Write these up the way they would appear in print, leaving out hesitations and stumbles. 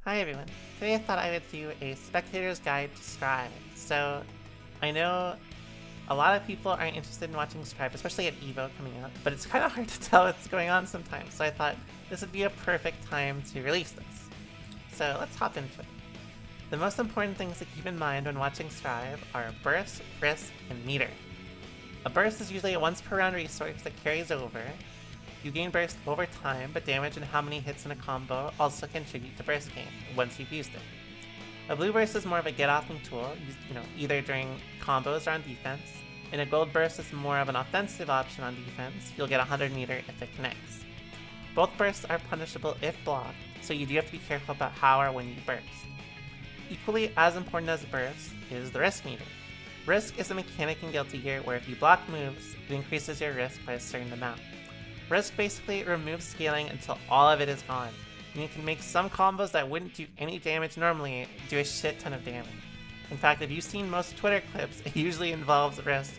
Hi everyone. Today I thought I would do a spectator's guide to Strive. So I know a lot of people aren't interested in watching Strive, especially at EVO coming up, but it's kind of hard to tell what's going on sometimes. So I thought this would be a perfect time to release this. So let's hop into it. The most important things to keep in mind when watching Strive are burst, risk, and meter. A burst is usually a once per round resource that carries over. You gain burst over time, but damage and how many hits in a combo also contribute to burst gain once you've used it. A blue burst is more of a get-offing tool, either during combos or on defense, and a gold burst is more of an offensive option on defense. You'll get 100 meter if it connects. Both bursts are punishable if blocked, so you do have to be careful about how or when you burst. Equally as important as burst is the risk meter. Risk is a mechanic in Guilty Gear where if you block moves, it increases your risk by a certain amount. Risk basically removes scaling until all of it is gone, and you can make some combos that wouldn't do any damage normally do a shit ton of damage. In fact, if you've seen most Twitter clips, it usually involves risk.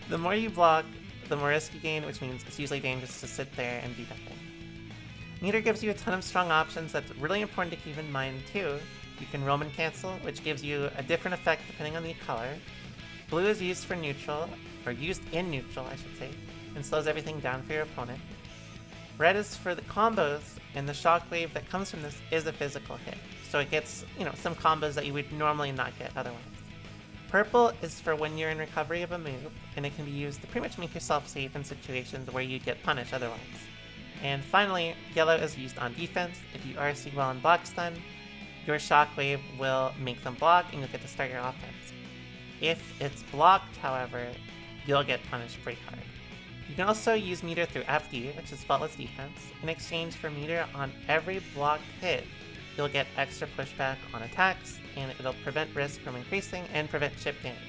The more you block, the more risk you gain, which means it's usually dangerous to sit there and do nothing. Meter gives you a ton of strong options that's really important to keep in mind too. You can Roman cancel, which gives you a different effect depending on the color. Blue is used for neutral, or used in neutral I should say, and slows everything down for your opponent. Red is for the combos, and the shockwave that comes from this is a physical hit, so it gets, some combos that you would normally not get otherwise. Purple is for when you're in recovery of a move, and it can be used to pretty much make yourself safe in situations where you get punished otherwise. And finally, yellow is used on defense. If you RC well on block stun, your shockwave will make them block and you'll get to start your offense. If it's blocked, however, you'll get punished pretty hard. You can also use meter through FD, which is faultless defense. In exchange for meter on every blocked hit, you'll get extra pushback on attacks, and it'll prevent risk from increasing and prevent chip damage.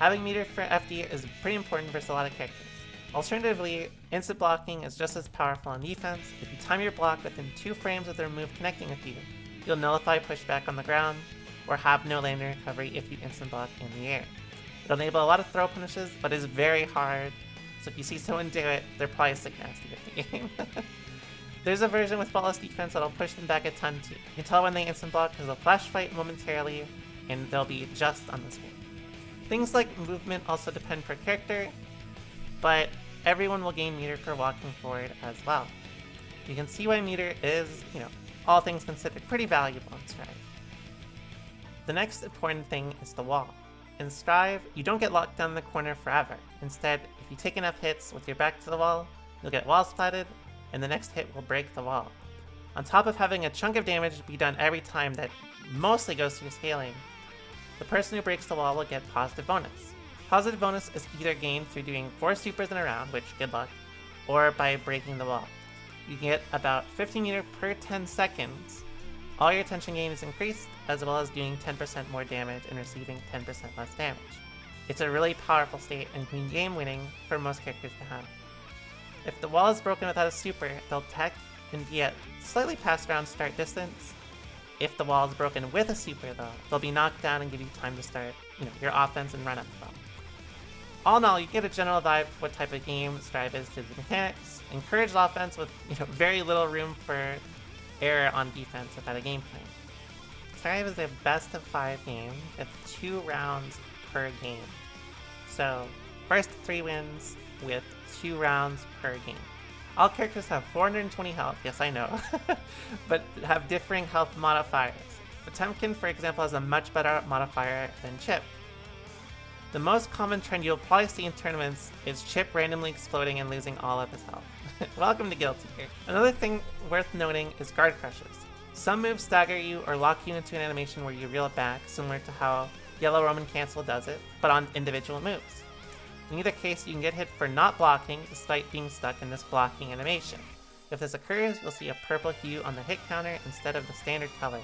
Having meter for FD is pretty important versus a lot of characters. Alternatively, instant blocking is just as powerful on defense. If you time your block within 2 frames of their move connecting with you, you'll nullify pushback on the ground, or have no landing recovery if you instant block in the air. It'll enable a lot of throw punishes, but is very hard. So if you see someone do it, they're probably sick nasty with the game. There's a version with faultless defense that'll push them back a ton too. You can tell when they instant block because they'll flash fight momentarily, and they'll be just on the screen. Things like movement also depend per character, but everyone will gain meter for walking forward as well. You can see why meter is, all things considered, pretty valuable in Strive. The next important thing is the wall. In Strive, you don't get locked down in the corner forever. Instead, if you take enough hits with your back to the wall, you'll get wall splatted, and the next hit will break the wall. On top of having a chunk of damage be done every time that mostly goes through scaling, the person who breaks the wall will get positive bonus. Positive bonus is either gained through doing 4 supers in a round, which good luck, or by breaking the wall. You get about 50 meter per 10 seconds. All your attention gain is increased, as well as doing 10% more damage and receiving 10% less damage. It's a really powerful state and can be game winning for most characters to have. If the wall is broken without a super, they'll tech and be at slightly past round start distance. If the wall is broken with a super though, they'll be knocked down and give you time to start, your offense and run up the wall. All in all, you get a general vibe for what type of game Strive is to the mechanics. Encouraged offense with very little room for error on defense without a game plan. Strive is a best of 5 game with 2 rounds per game. So, first 3 wins with 2 rounds per game. All characters have 420 health, yes I know, but have differing health modifiers. Potemkin, for example, has a much better modifier than Chip. The most common trend you'll probably see in tournaments is Chip randomly exploding and losing all of his health. Welcome to Guilty Gear. Another thing worth noting is guard crushes. Some moves stagger you or lock you into an animation where you reel it back, similar to how Yellow Roman Cancel does it, but on individual moves. In either case, you can get hit for not blocking despite being stuck in this blocking animation. If this occurs, you'll see a purple hue on the hit counter instead of the standard color.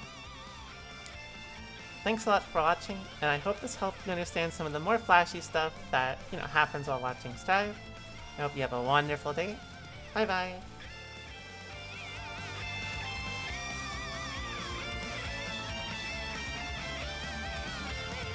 Thanks a lot for watching, and I hope this helped you understand some of the more flashy stuff that, happens while watching Strive. I hope you have a wonderful day. Bye bye!